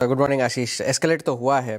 Good morning आशीष। Escalate तो हुआ है,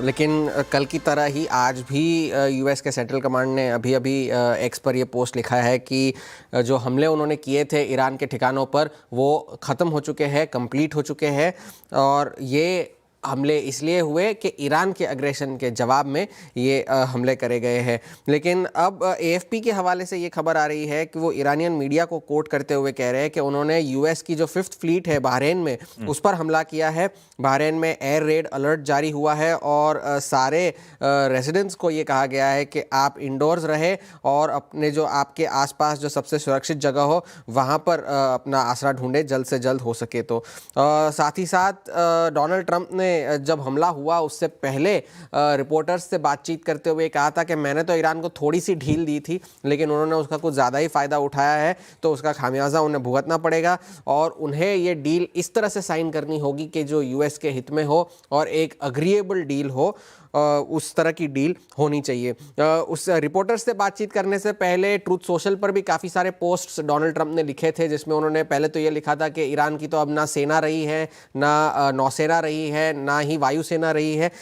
लेकिन कल की तरह ही आज भी यूएस के सेंट्रल कमांड ने अभी एक्स पर ये पोस्ट लिखा है कि जो हमले उन्होंने किए थे ईरान के ठिकानों पर वो ख़त्म हो चुके हैं, कंप्लीट हो चुके हैं। और ये हमले इसलिए हुए कि ईरान के अग्रेशन के जवाब में ये हमले करे गए हैं। लेकिन अब एएफपी के हवाले से ये खबर आ रही है कि वो ईरानियन मीडिया को कोट करते हुए कह रहे हैं कि उन्होंने यूएस की जो 5th फ्लीट है बहरीन में, उस पर हमला किया है। बहरीन में एयर रेड अलर्ट जारी हुआ है और सारे रेजिडेंट्स को ये कहा गया है कि आप इंडोर्स रहे और अपने जो आपके आसपास जो सबसे सुरक्षित जगह हो वहाँ पर अपना आसरा ढूंढे जल्द से जल्द हो सके तो। साथ ही साथ डोनाल्ड ट्रंप ने जब हमला हुआ उससे पहले रिपोर्टर्स से बातचीत करते हुए कहा था कि मैंने तो ईरान को थोड़ी सी ढील दी थी, लेकिन उन्होंने उसका कुछ ज़्यादा ही फ़ायदा उठाया है, तो उसका खामियाजा उन्हें भुगतना पड़ेगा और उन्हें ये डील इस तरह से साइन करनी होगी कि जो यूएस के हित में हो और एक अग्रीएबल डील हो। उस तरह की डील होनी चाहिए। उस रिपोर्टर्स से बातचीत करने से पहले ट्रूथ सोशल पर भी काफ़ी सारे पोस्ट्स डोनाल्ड ट्रंप ने लिखे थे, जिसमें उन्होंने पहले तो ये लिखा था कि ईरान की तो अब ना सेना रही है, ना नौसेना रही है, ना ही वायुसेना रही है,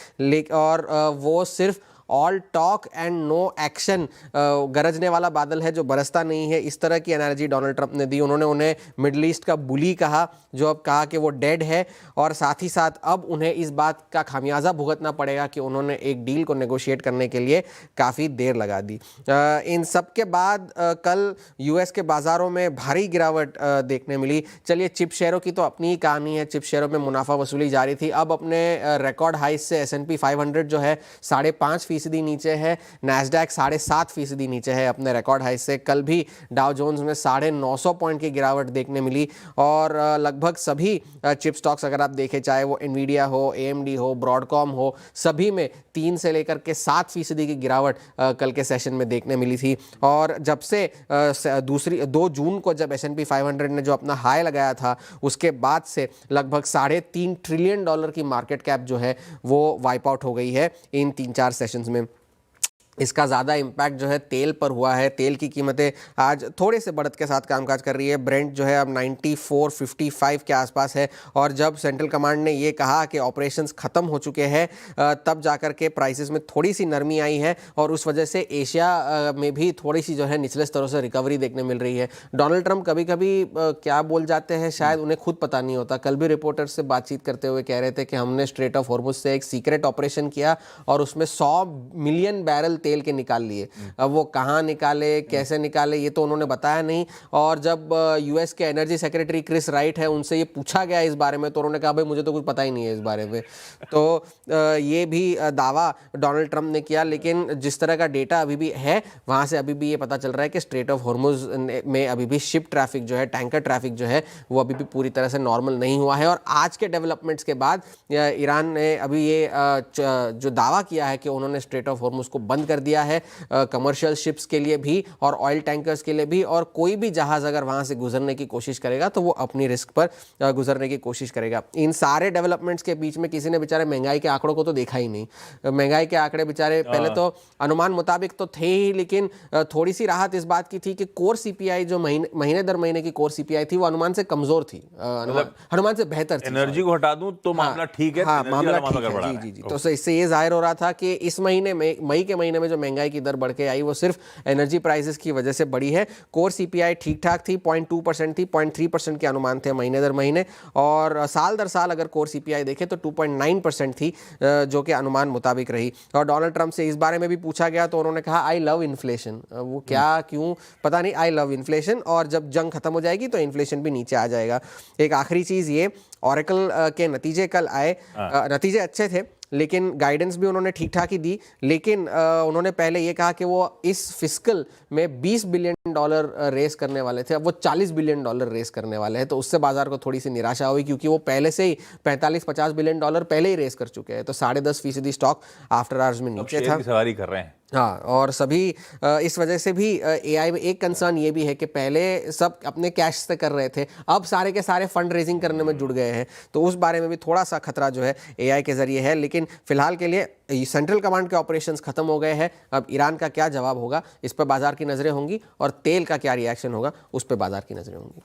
और वो सिर्फ all talk and no action, गरजने वाला बादल है जो बरसता नहीं है, इस तरह की एनालॉजी डोनाल्ड ट्रंप ने दी। उन्होंने उन्हें मिडल ईस्ट का बुली कहा, जो अब कहा कि वो डेड है, और साथ ही साथ अब उन्हें इस बात का खामियाजा भुगतना पड़ेगा कि उन्होंने एक डील को नेगोशिएट करने के लिए काफ़ी देर लगा दी। इन सब के बाद कल यूएस के बाज़ारों में भारी गिरावट देखने मिली। चलिए, चिप शेयरों की तो अपनी ही कहानी है, चिप शेयरों में मुनाफा वसूली जारी थी। अब अपने रिकॉर्ड हाई से S&P 500 जो है 5.5% नीचे है, नैस्डैक 7.5% नीचे है अपने रिकॉर्ड हाई से। कल भी डाउ जोन्स में 950 पॉइंट की गिरावट देखने मिली और लगभग सभी चिप स्टॉक्स अगर आप देखें, चाहे वो एनवीडिया हो, AMD हो, ब्रॉडकॉम हो, सभी में 3 से लेकर के 7% की गिरावट कल के सेशन में देखने मिली थी। और जब से 2 जून को जब S&P 500 ने जो अपना हाई लगाया था, उसके बाद से लगभग $3.5 ट्रिलियन की मार्केट कैप जो है वो वाइप आउट हो गई है इन 3-4 सेशंस में। इसका ज़्यादा इम्पैक्ट जो है तेल पर हुआ है। तेल की कीमतें आज थोड़े से बढ़त के साथ कामकाज कर रही है। ब्रेंट जो है अब 94.55 के आसपास है, और जब सेंट्रल कमांड ने ये कहा कि ऑपरेशंस ख़त्म हो चुके हैं, तब जाकर के प्राइसेस में थोड़ी सी नरमी आई है और उस वजह से एशिया में भी थोड़ी सी जो है निचले स्तरों से रिकवरी देखने मिल रही है। डोनाल्ड ट्रंप कभी कभी क्या बोल जाते हैं शायद उन्हें खुद पता नहीं होता। कल भी रिपोर्टर्स से बातचीत करते हुए कह रहे थे कि हमने स्ट्रेट ऑफ हॉर्मुज से एक सीक्रेट ऑपरेशन किया और उसमें 100 मिलियन बैरल तेल के निकाल लिए। अब वो कहाँ निकाले, कैसे निकाले, ये तो उन्होंने बताया नहीं। और जब यूएस के एनर्जी सेक्रेटरी क्रिस राइट है, उनसे ये पूछा गया इस बारे में, तो उन्होंने कहा भाई मुझे तो कुछ पता ही नहीं है इस बारे में। तो ये भी दावा डोनाल्ड ट्रंप ने किया। लेकिन जिस तरह का डेटा अभी भी है, वहाँ से अभी भी ये पता चल रहा है कि स्ट्रेट ऑफ हॉर्मुज में अभी भी शिप ट्रैफिक जो है, टैंकर ट्रैफिक जो है, वो अभी भी पूरी तरह से नॉर्मल नहीं हुआ है। और आज के डेवलपमेंट्स के बाद ईरान ने अभी ये जो दावा किया है कि उन्होंने स्ट्रेट ऑफ हॉर्मुज को बंद कर दिया है कमर्शियल शिप्स के लिए भी और ऑयल टैंकर्स के लिए भी, और कोई भी जहाज अगर वहां से गुजरने की कोशिश करेगा तो वो अपनी रिस्क पर गुजरने की कोशिश करेगा। इन सारे डेवलपमेंट्स के बीच में किसी ने बेचारे महंगाई के आंकड़ों को तो देखा ही नहीं। महंगाई के आंकड़े बेचारे पहले तो अनुमान मुताबिक तो थे ही, लेकिन थोड़ी सी राहत इस बात की थी कि कोर CPI जो महीने दर महीने की कोर CPI थी वो अनुमान से कमजोर थी, अनुमान से बेहतर थी। एनर्जी को हटा दूं तो मामला ठीक है। हाँ, मामला ठीक है। जी। तो इससे ये जाहिर हो रहा था कि इस महीने में, मई के महीने में जो महंगाई की दर बढ़ के आई वो सिर्फ एनर्जी प्राइसेस की वजह से बढ़ी है। कोर CPI ठीक ठाक थी, 0.2% थी, 0.3% के अनुमान थे महीने दर महीने, और साल दर साल अगर कोर CPI देखे तो 2.9% थी, जो कि अनुमान मुताबिक रही। और डोनाल्ड ट्रंप से इस बारे में भी पूछा गया तो उन्होंने कहा आई लव इन्फ्लेशन। वो क्या, क्यों पता नहीं, आई लव इन्फ्लेशन, और जब जंग खत्म हो जाएगी तो इन्फ्लेशन भी नीचे आ जाएगा। एक आखिरी चीज़, ये ऑरेकल के नतीजे कल आए। नतीजे अच्छे थे, लेकिन गाइडेंस भी उन्होंने ठीक ठाक ही दी। लेकिन उन्होंने पहले ये कहा कि वो इस फिस्कल में $20 बिलियन रेस करने वाले थे, अब वो $40 बिलियन रेस करने वाले हैं। तो उससे बाजार को थोड़ी सी निराशा हुई, क्योंकि वो पहले से ही 45-50 बिलियन डॉलर पहले ही रेस कर चुके हैं। तो 10.5% स्टॉक आफ्टर आवर्स में नीचे था। सवारी कर रहे हैं। हाँ, और सभी इस वजह से भी AI में एक कंसर्न ये भी है कि पहले सब अपने कैश से कर रहे थे, अब सारे के सारे फंड रेजिंग करने में जुड़ गए हैं। तो उस बारे में भी थोड़ा सा खतरा जो है AI के जरिए है। लेकिन फिलहाल के लिए सेंट्रल कमांड के ऑपरेशंस खत्म हो गए हैं। अब ईरान का क्या जवाब होगा, इस पर बाजार की नज़रें होंगी, और तेल का क्या रिएक्शन होगा, उस पर बाजार की नज़रें होंगी।